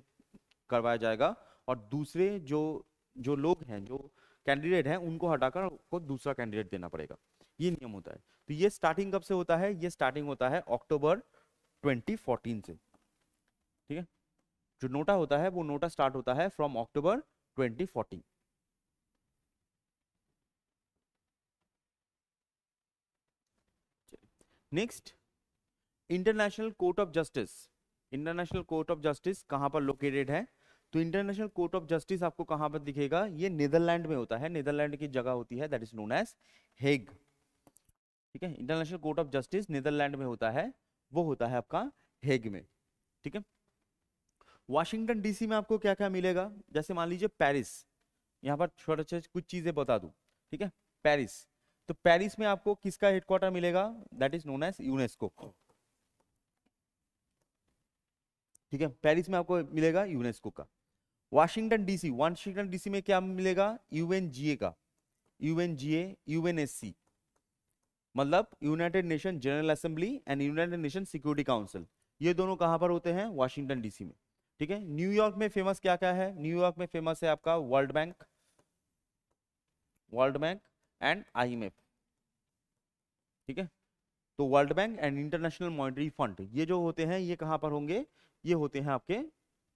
करवाया जाएगा, और दूसरे जो जो लोग हैं, जो कैंडिडेट हैं, उनको हटाकर को दूसरा कैंडिडेट देना पड़ेगा। ये नियम होता है। तो ये स्टार्टिंग कब से होता है, ये स्टार्टिंग होता है अक्टूबर 2014 से, ठीक है। जो नोटा होता है वो नोटा स्टार्ट होता है from October 2014। Next, international court of justice. International court of justice कहां पर लोकेटेड है, तो इंटरनेशनल कोर्ट ऑफ जस्टिस आपको कहां पर दिखेगा, ये नीदरलैंड में होता है, नीदरलैंड की जगह होती है, that is known as Hague, ठीक है। International court of justice Netherlands में होता है, वो होता है आपका हेग में, ठीक है। वाशिंगटन डीसी में आपको क्या क्या मिलेगा, जैसे मान लीजिए पेरिस, यहाँ पर छोटे छोटे कुछ चीजें बता दूं, ठीक है। पेरिस, तो पेरिस में आपको किसका हेडक्वार्टर मिलेगा, that is known as UNESCO, ठीक है। पेरिस में आपको मिलेगा यूनेस्को का। वाशिंगटन डीसी में क्या मिलेगा, यूएनजीए का, यूएनजीए, यूएनएससी, मतलब United nation general assembly and United nation security council, ये दोनों कहां पर होते हैं, वाशिंगटन डीसी में, ठीक है। न्यूयॉर्क में फेमस क्या क्या है, न्यूयॉर्क में फेमस है आपका वर्ल्ड बैंक एंड आईएमएफ, ठीक है। तो world bank and international monetary fund, ये जो होते हैं ये कहां पर होंगे, ये होते हैं आपके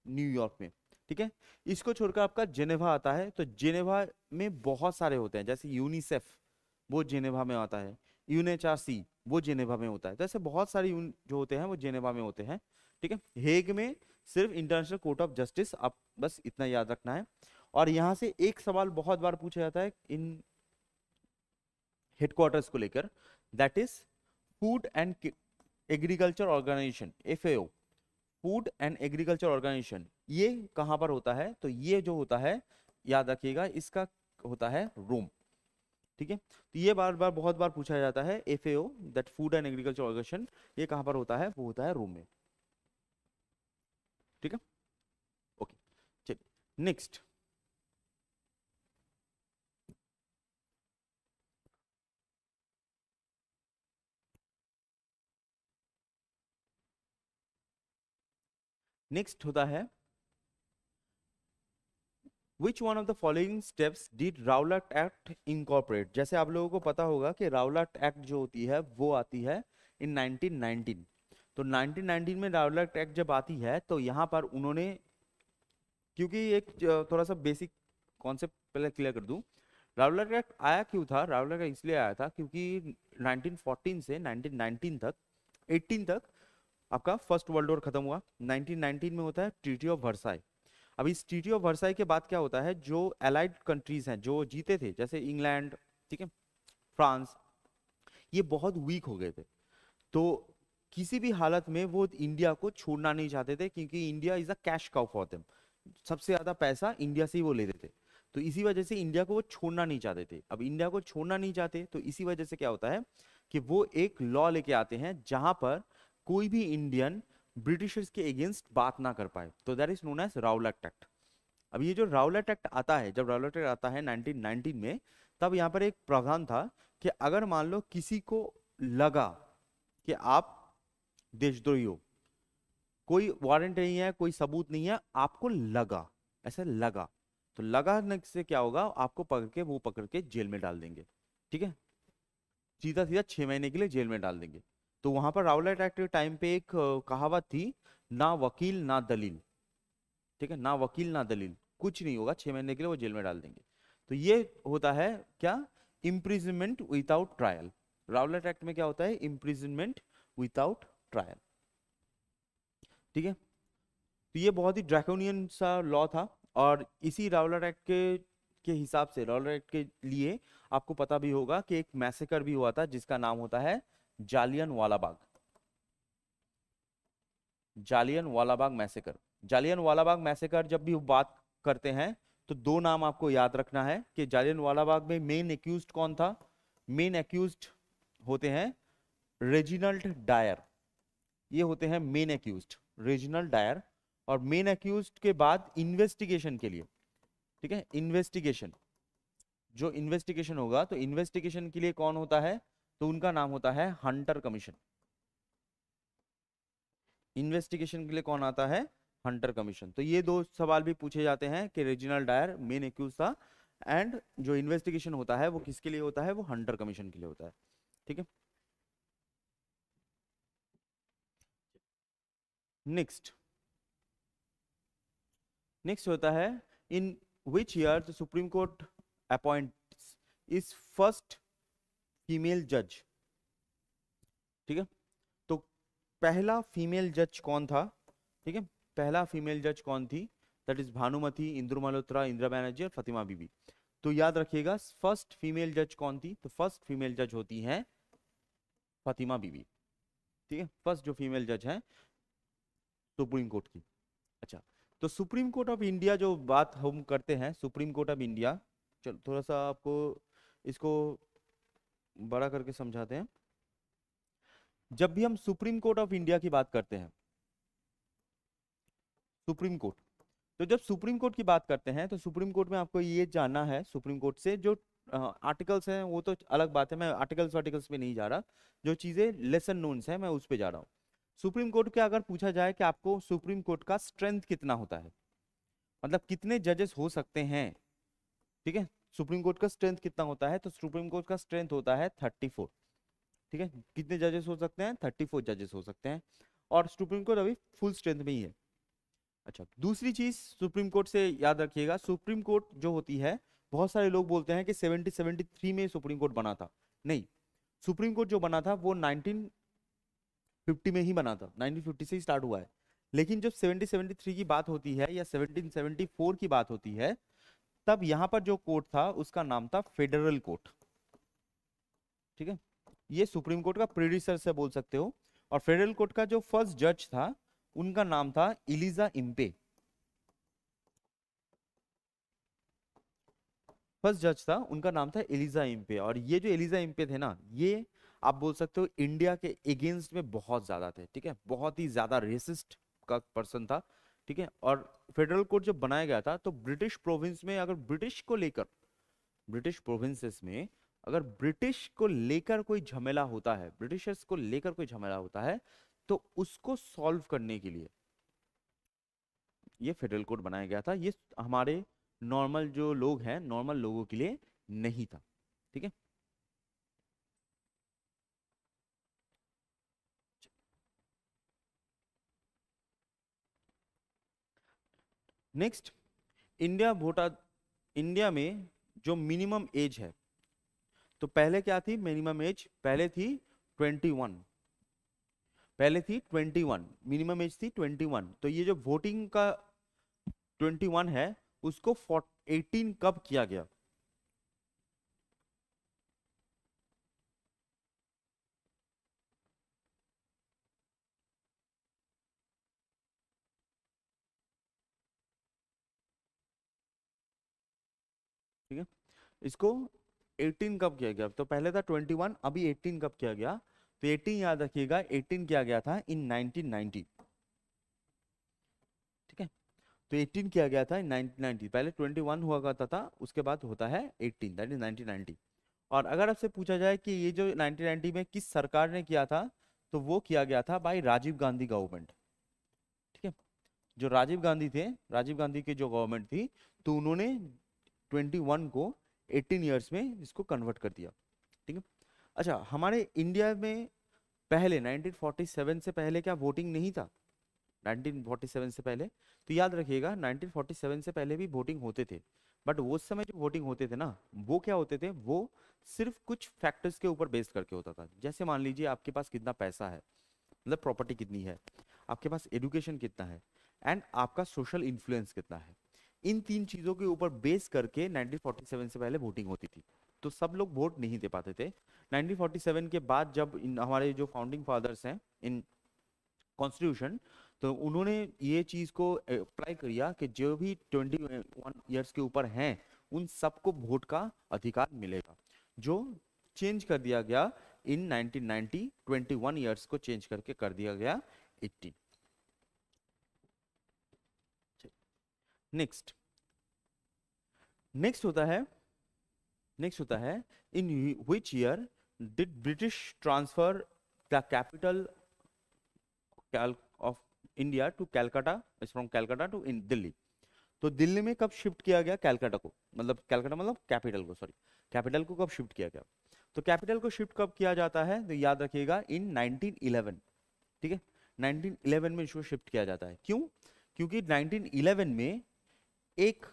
न्यूयॉर्क में, ठीक है। इसको छोड़कर आपका जेनेवा आता है, तो जेनेवा में बहुत सारे होते हैं, जैसे यूनिसेफ, वो जेनेवा में आता है, यूएनएचआरसी वो जेनेवा में होता है, तो ऐसे बहुत सारे जो होते हैं वो जेनेवा में होते हैं, ठीक है। हेग में सिर्फ इंटरनेशनल कोर्ट ऑफ जस्टिस, आप बस इतना याद रखना है। और यहां से एक सवाल बहुत बार पूछा जाता है इन हेडक्वार्टर्स को लेकर, that is food and agriculture organisation, FAO, food and agriculture organisation, ये कहां पर होता है, तो ये जो होता है याद रखिएगा, इसका होता है रोम, ठीक है। तो ये बार बार बहुत बार पूछा जाता है, FAO that food and agriculture organisation, ये कहां पर होता है, वो होता है रोम में, ठीक है। ओके, चलिए नेक्स्ट। नेक्स्ट होता है, which one of the following steps did राउलाट act incorporate. जैसे आप लोगों को पता होगा कि राउलाट एक्ट जो होती है वो आती है इन 1919। तो 1919 में राउलाट एक्ट जब आती है तो यहाँ पर उन्होंने, क्योंकि एक थोड़ा सा बेसिक कॉन्सेप्ट पहले क्लियर कर दूं, राउलाट एक्ट आया क्यों था, राउलाट एक्ट इसलिए आया था क्योंकि 1914 से 1919 तक, 18 तक आपका फर्स्ट वर्ल्ड वॉर खत्म हुआ, 1919 में होता है ट्रीटी ऑफ वर्साई। अब इस ट्रीटी ऑफ वर्साई के बाद क्या होता है, जो एलाइड कंट्रीज हैं जो जीते थे, जैसे इंग्लैंड, ठीक है, फ्रांस, ये बहुत वीक हो गए थे, तो किसी भी हालत में वो इंडिया को छोड़ना नहीं चाहते थे, क्योंकि India is a cash cow for them, सबसे ज्यादा पैसा इंडिया से ही वो लेते थे, तो इसी वजह से इंडिया को वो छोड़ना नहीं चाहते थे। अब इंडिया को छोड़ना नहीं चाहते तो इसी वजह से क्या होता है कि वो एक लॉ लेके आते हैं जहां पर कोई भी इंडियन ब्रिटिशर्स के अगेंस्ट बात ना कर पाए, तो that is known as Rowlatt act. अब ये जो राउलाट एक्ट आता है, जब राउलाट एक्ट आता है 1919 में, तब यहाँ पर एक प्रावधान था कि अगर मान लो किसी को लगा कि आप देशद्रोही हो, कोई वारंट नहीं है, कोई सबूत नहीं है, आपको लगा, ऐसा लगा, तो लगाने से क्या होगा, आपको पकड़ के वो पकड़ के जेल में डाल देंगे, ठीक है, सीधा सीधा 6 महीने के लिए जेल में डाल देंगे। तो वहां पर राउलाट एक्ट के टाइम पे एक कहावत थी ना वकील ना दलील, ठीक है, ना वकील ना दलील, कुछ नहीं होगा, 6 महीने के लिए वो जेल में डाल देंगे। तो ये होता है क्या, imprisonment without trial. Rowlatt act में क्या होता है, इम्प्रिजनमेंट विदाउट ट्रायल, ठीक है। तो ये बहुत ही ड्रैकोनियन सा लॉ था, और इसी राउलेट एक्ट के हिसाब से, राउलेट एक्ट के लिए आपको पता भी होगा कि एक मैसेकर भी हुआ था जिसका नाम होता है जालियन वाला बाग, जालियन वाला बाग मैसेकर। जालियन वाला बाग मैसेकर जब भी बात करते हैं तो दो नाम आपको याद रखना है कि जालियन वाला बाग में मेन एक्यूज्ड कौन था। मेन एक्यूज्ड होते हैं रेजिनल्ड डायर, ये होते हैं मेन एक्यूज्ड, रेजिनल्ड डायर। और मेन एक्यूज्ड के बाद इन्वेस्टिगेशन के लिए, ठीक है, इन्वेस्टिगेशन, जो इन्वेस्टिगेशन होगा तो इन्वेस्टिगेशन के लिए कौन होता है, तो उनका नाम होता है हंटर कमीशन। इन्वेस्टिगेशन के लिए कौन आता है, हंटर कमीशन। तो ये दो सवाल भी पूछे जाते हैं कि रेजिनल्ड डायर मेन एक्यूज था, एंड जो इन्वेस्टिगेशन होता है वो किसके लिए होता है, वो हंटर कमीशन के लिए होता है, ठीक है। नेक्स्ट, नेक्स्ट होता है in which year the supreme court appoints is first female जज, ठीक है। तो पहला फीमेल जज कौन था, ठीक है, पहला फीमेल जज कौन थी, दैट इज भानुमति, इंद्रु मल्होत्रा, इंदिरा बनर्जी और फातिमा बीबी। तो याद रखिएगा फर्स्ट फीमेल जज कौन थी, तो फर्स्ट फीमेल जज होती हैं फातिमा बीबी, ठीक है, फर्स्ट जो फीमेल जज है सुप्रीम कोर्ट की। अच्छा, तो सुप्रीम कोर्ट ऑफ इंडिया जो बात हम करते हैं, सुप्रीम कोर्ट ऑफ इंडिया, चलो थोड़ा सा आपको इसको बड़ा करके समझाते हैं। जब भी हम सुप्रीम कोर्ट ऑफ इंडिया की बात करते हैं, सुप्रीम कोर्ट, तो जब सुप्रीम कोर्ट की बात करते हैं तो सुप्रीम कोर्ट में आपको ये जानना है, सुप्रीम कोर्ट से जो आर्टिकल्स हैं वो तो अलग बात है, मैं आर्टिकल्स आर्टिकल्स पे नहीं जा रहा, जो चीजें लेसन नोन्स है मैं उस पे जा रहा हूँ। सुप्रीम कोर्ट के अगर पूछा जाए कि आपको सुप्रीम कोर्ट का स्ट्रेंथ कितना होता है, मतलब कितने जजेस हो सकते हैं, ठीक है, सुप्रीम कोर्ट का स्ट्रेंथ कितना होता है, तो सुप्रीम कोर्ट का स्ट्रेंथ होता है 34, ठीक है। कितने जजेस हो सकते हैं, 34 जजेस हो सकते हैं, और सुप्रीम कोर्ट अभी फुल स्ट्रेंथ में ही है। अच्छा, दूसरी चीज सुप्रीम कोर्ट से याद रखिएगा, सुप्रीम कोर्ट जो होती है, बहुत सारे लोग बोलते हैं कि 73 में सुप्रीम कोर्ट बना था, नहीं, सुप्रीम कोर्ट जो बना था वो 1950 में ही बना था, 1950 से ही स्टार्ट हुआ है। लेकिन जब 73 की बात होती है या 1774 की बात होती है, तब यहां पर जो कोर्ट था उसका नाम था फेडरल कोर्ट, ठीक है। ये सुप्रीम कोर्ट का प्रीडिसर से बोल सकते हो। और फेडरल कोर्ट का जो फर्स्ट जज था उनका नाम था इलिजा इम्पे, फर्स्ट जज था उनका नाम था एलिजा इम्पे। और ये जो एलिजा इम्पे थे ना, ये आप बोल सकते हो इंडिया के अगेंस्ट में बहुत ज्यादा थे, ठीक है, बहुत ही ज्यादा रेसिस्ट का पर्सन था, ठीक है। और फेडरल कोर्ट जब बनाया गया था तो ब्रिटिश प्रोविंस में अगर ब्रिटिश को लेकर, ब्रिटिश प्रोविंसेस में अगर ब्रिटिश को लेकर कोई झमेला होता है, ब्रिटिशर्स को लेकर कोई झमेला होता है, तो उसको सॉल्व करने के लिए ये फेडरल कोड बनाया गया था। ये हमारे नॉर्मल जो लोग हैं, नॉर्मल लोगों के लिए नहीं था, ठीक है। नेक्स्ट, इंडिया वोटा, इंडिया में जो मिनिमम एज है, तो पहले क्या थी मिनिमम एज, पहले थी 21, पहले थी 21, मिनिमम एज थी 21। तो ये जो वोटिंग का 21 है उसको 18 कब किया गया, ठीक है, इसको 18 कब किया गया, तो पहले था 21, अभी 18 कब किया गया, तो 18 याद रखिएगा, 18 किया गया था इन 1990, ठीक है। तो 18 किया गया था इन 1990, पहले 21 हुआ करता था, उसके बाद होता है 18, दैट इज 1990। और अगर आपसे पूछा जाए कि ये जो 1990 में किस सरकार ने किया था, तो वो किया गया था बाय राजीव गांधी गवर्नमेंट, ठीक है। जो राजीव गांधी थे, राजीव गांधी की जो गवर्नमेंट थी, तो उन्होंने 21 को 18 ईयर्स में इसको कन्वर्ट कर दिया, ठीक है। अच्छा, हमारे इंडिया में पहले 1947 से पहले क्या वोटिंग नहीं था, 1947 से पहले। तो याद रखिएगा 1947 से पहले भी वोटिंग होते थे, बट उस समय जो वोटिंग होते थे ना, वो क्या होते थे, वो सिर्फ कुछ फैक्टर्स के ऊपर बेस्ड करके होता था। जैसे मान लीजिए आपके पास कितना पैसा है, मतलब प्रॉपर्टी कितनी है, आपके पास एजुकेशन कितना है, एंड आपका सोशल इन्फ्लुएंस कितना है। इन तीन चीजों के ऊपर बेस करके 1947 से पहले वोटिंग होती थी। तो सब लोग वोट नहीं दे पाते थे। 1947 के बाद जब हमारे जो फाउंडिंग फादर्स हैं इन कॉन्स्टिट्यूशन, तो उन्होंने ये चीज को अप्लाई किया कि जो भी 21 ईयर्स के ऊपर हैं उन सबको वोट का अधिकार मिलेगा, जो चेंज कर दिया गया इन 1990। 21 ईयर्स को चेंज करके कर दिया गया 18। नेक्स्ट नेक्स्ट होता है नेक्स्ट होता है in which year did British transfer the capital of India to Calcutta, from Calcutta to in Delhi. तो दिल्ली में कब शिफ्ट किया गया कैलकाटा को, मतलब कैलकाटा मतलब कैपिटल को, सॉरी कैपिटल को कब शिफ्ट किया गया। तो कैपिटल को शिफ्ट कब किया जाता है, तो याद रखिएगा इन 1911। ठीक है, 1911 में इसको शिफ्ट किया जाता है। क्यों? क्योंकि 1911 में एक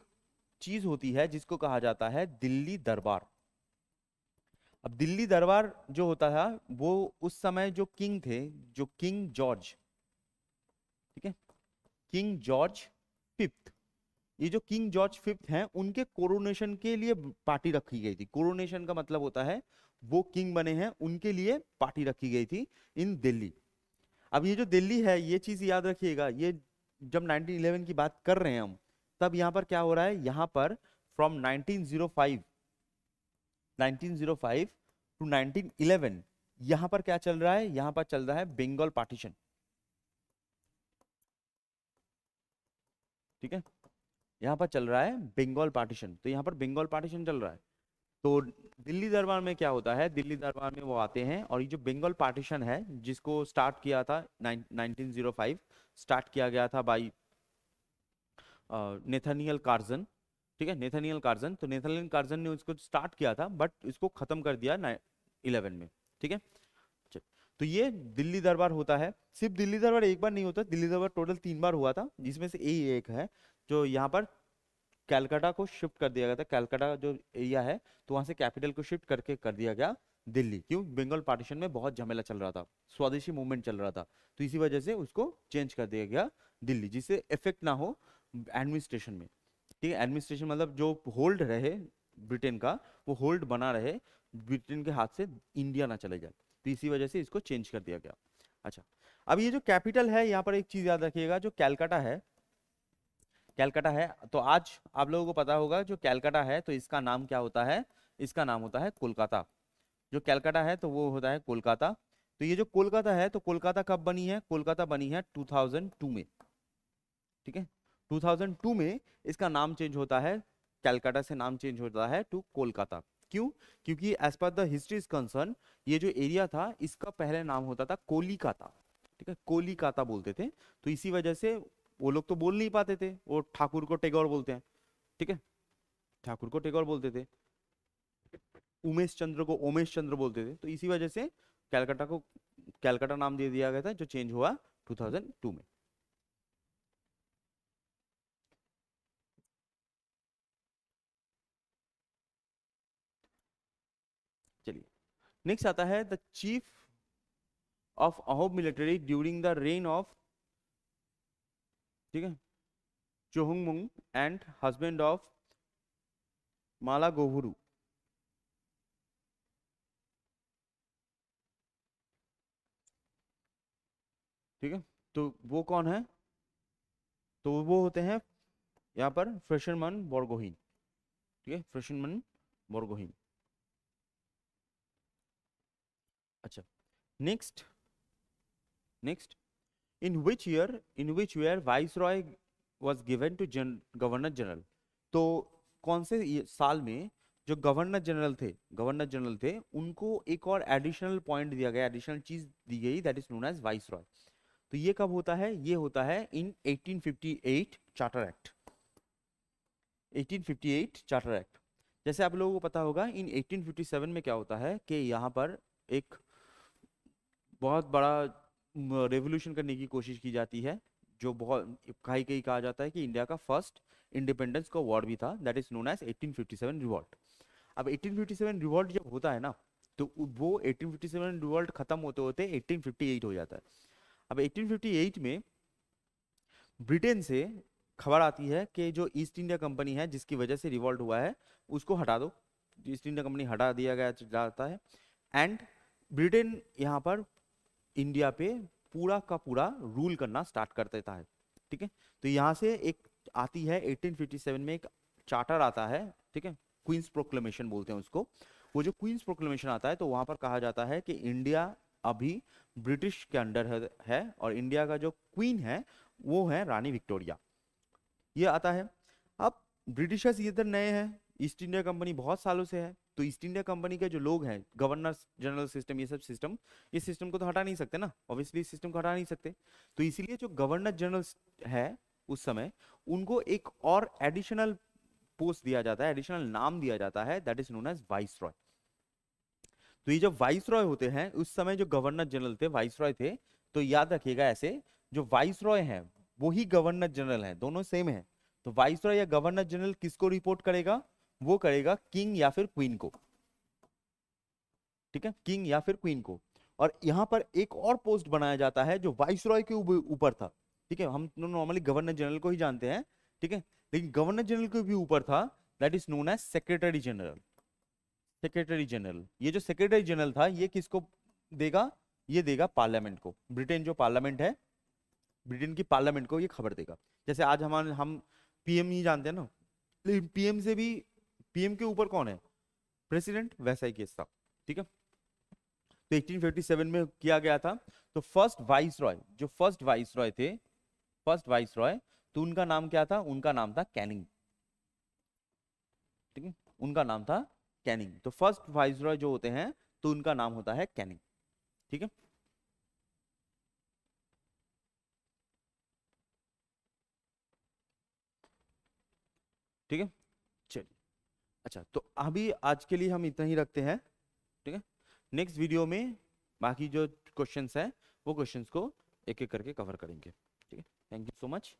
चीज होती है जिसको कहा जाता है दिल्ली दरबार। अब दिल्ली दरबार जो होता था वो उस समय जो किंग थे, जो किंग जॉर्ज, ठीक है, किंग जॉर्ज फिफ्थ, ये जो किंग जॉर्ज फिफ्थ हैं उनके कोरोनेशन के लिए पार्टी रखी गई थी। कोरोनेशन का मतलब होता है वो किंग बने हैं, उनके लिए पार्टी रखी गई थी इन दिल्ली। अब ये जो दिल्ली है, ये चीज याद रखिएगा, ये जब 1911 की बात कर रहे हैं हम, तब यहाँ पर क्या हो रहा है, यहाँ पर फ्रॉम 1905 टू 1911 यहाँ पर क्या चल रहा है, यहाँ पर चल रहा है बंगाल पार्टीशन। ठीक है, यहाँ पर चल रहा है बंगाल पार्टीशन, तो यहाँ पर बंगाल पार्टीशन चल रहा है। तो दिल्ली दरबार में क्या होता है, दिल्ली दरबार में वो आते हैं और ये जो बंगाल पार्टीशन है जिसको स्टार्ट किया था 1905, स्टार्ट किया गया था बाई नेथानियल कार्जन। ठीक है, नेथानियल कार्जन, तो नेथानियल कार्जन ने उसको स्टार्ट किया था बट इसको खत्म कर दिया 11 में। ठीक है, तो ये दिल्ली दरबार होता है। सिर्फ दिल्ली दरबार एक बार नहीं होता, दिल्ली दरबार टोटल 3 बार हुआ था, जिसमें से यही एक है जो यहाँ पर कैलकाटा को शिफ्ट कर दिया गया था। कैलकाटा जो एरिया है तो वहां से कैपिटल को शिफ्ट करके कर दिया गया दिल्ली। क्यों? बंगाल पार्टीशन में बहुत झमेला चल रहा था, स्वदेशी मूवमेंट चल रहा था, तो इसी वजह से उसको चेंज कर दिया गया दिल्ली, जिससे इफेक्ट ना हो एडमिनिस्ट्रेशन में। ठीक है, एडमिनिस्ट्रेशन मतलब जो होल्ड रहे ब्रिटेन का, वो होल्ड बना रहे, ब्रिटेन के हाथ से इंडिया ना चले जाए, तो इसी वजह से इसको चेंज कर दिया गया। अच्छा, अब ये जो कैपिटल है, यहाँ पर एक चीज याद रखिएगा, जो कैलकाटा है, कैलकाटा है, तो आज आप लोगों को पता होगा जो कैलकाटा है तो इसका नाम क्या होता है, इसका नाम होता है कोलकाता। जो कैलकाटा है तो वो होता है कोलकाता। तो ये जो कोलकाता है, तो कोलकाता कब बनी है, कोलकाता बनी है 2002 में। ठीक है, 2002 में इसका नाम चेंज होता है, कैलकाटा से नाम चेंज होता है टू कोलकाता। क्यों? क्योंकि as per the history is concern, ये जो एरिया था इसका पहले नाम होता था कोलिकाता। ठीक है, कोलिकाता बोलते थे, तो इसी वजह से वो लोग तो बोल नहीं पाते थे, वो ठाकुर को टेगौर बोलते हैं। ठीक है, ठाकुर को टेगौर बोलते थे, उमेश चंद्र को ओमेश चंद्र बोलते थे, तो इसी वजह से कैलकाटा को कैलकाटा नाम दे दिया गया था, जो चेंज हुआ 2002 में। चलिए, नेक्स्ट आता है the chief of Ahom military during the rain of, ठीक है, चोहुंगमुंग एंड हस्बैंड ऑफ माला गोहुरु। ठीक है, तो वो कौन है, तो वो होते हैं यहाँ पर फिशरमैन बोरगोहीन। ठीक है, फिशरमैन बोरगोहीन। अच्छा, next next in which year viceroy was given to governor general. तो कौन से साल में जो गवर्नर जनरल थे उनको एक और एडिशनल पॉइंट दिया गया, एडिशनल चीज दी गई, that is known as viceroy. तो ये कब होता है, ये होता है in 1858 charter act. 1858 charter act. जैसे आप लोगों को पता होगा इन 1857 में क्या होता है कि यहाँ पर एक बहुत बड़ा रेवोल्यूशन करने की कोशिश की जाती है जो बहुत कहीं कहीं कहा जाता है कि इंडिया का फर्स्ट इंडिपेंडेंस का अवार्ड भी था, that is known as 1857 revolt. अब 1857 रिवॉल्ट जब होता है ना, तो वो 1857 रिवॉल्ट खत्म होते होते 1858 हो जाता है। अब 1858 में ब्रिटेन से खबर आती है कि जो ईस्ट इंडिया कंपनी है जिसकी वजह से रिवॉल्ट हुआ है उसको हटा दो, ईस्ट इंडिया कंपनी हटा दिया गया जाता है। एंड ब्रिटेन यहाँ पर इंडिया पे पूरा का पूरा रूल करना स्टार्ट कर देता है। ठीक है, तो यहाँ से एक आती है 1857 में एक चार्टर आता है, ठीक है, क्वींस प्रोक्लेमेशन बोलते हैं उसको। वो जो क्वींस प्रोक्लेमेशन आता है तो वहां पर कहा जाता है कि इंडिया अभी ब्रिटिश के अंडर है और इंडिया का जो क्वीन है वो है रानी विक्टोरिया। ये आता है। अब ब्रिटिशर्स इधर नए हैं, ईस्ट इंडिया कंपनी बहुत सालों से है, तो ईस्ट इंडिया कंपनी के जो लोग हैं, गवर्नर जनरल सिस्टम, ये सब सिस्टम, इस सिस्टम को तो हटा नहीं सकते ना, ऑब्वियसली इस सिस्टम को हटा नहीं सकते। तो इसीलिए जो गवर्नर जनरल है उस समय, उनको एक और एडिशनल पोस्ट दिया जाता है, एडिशनल नाम दिया जाता है, that is known as viceroy. तो ये जो वाइस रॉय होते हैं, उस समय जो गवर्नर जनरल थे वाइस रॉय थे, तो याद रखिएगा ऐसे, जो वाइस रॉय है वो ही गवर्नर जनरल है, दोनों सेम है। तो वाइस रॉय या गवर्नर जनरल किसको रिपोर्ट करेगा? वो करेगा किंग या फिर क्वीन को। ठीक है, किंग या फिर क्वीन को। और यहां पर एक और पोस्ट बनाया जाता है जो वाइस रॉय के ऊपर था। ठीक है, हम नॉर्मली गवर्नर जनरल को ही जानते हैं, ठीक है, लेकिन गवर्नर जनरल के भी ऊपर था, that is known as secretary general. Secretary general, ये जो सेक्रेटरी जनरल था ये किसको देगा? ये देगा पार्लियामेंट को। ब्रिटेन जो पार्लियामेंट है, ब्रिटेन की पार्लियामेंट को ये खबर देगा। जैसे आज हम पीएम ही जानते हैं ना, लेकिन पीएम से भी, पीएम के ऊपर कौन है? प्रेसिडेंट, वैसा ही केस था। ठीक है, तो 1857 में किया गया था। तो फर्स्ट वाइस रॉय, जो फर्स्ट वाइस रॉय थे, फर्स्ट वाइस रॉय, तो उनका नाम क्या था? उनका नाम था कैनिंग। ठीक है, उनका नाम था कैनिंग। तो फर्स्ट वाइस रॉय जो होते हैं तो उनका नाम होता है कैनिंग। ठीक है, ठीक है, चलिए। अच्छा, तो अभी आज के लिए हम इतना ही रखते हैं। ठीक है, नेक्स्ट वीडियो में बाकी जो क्वेश्चंस हैं वो क्वेश्चंस को एक एक करके कवर करेंगे। ठीक है, थैंक यू सो मच।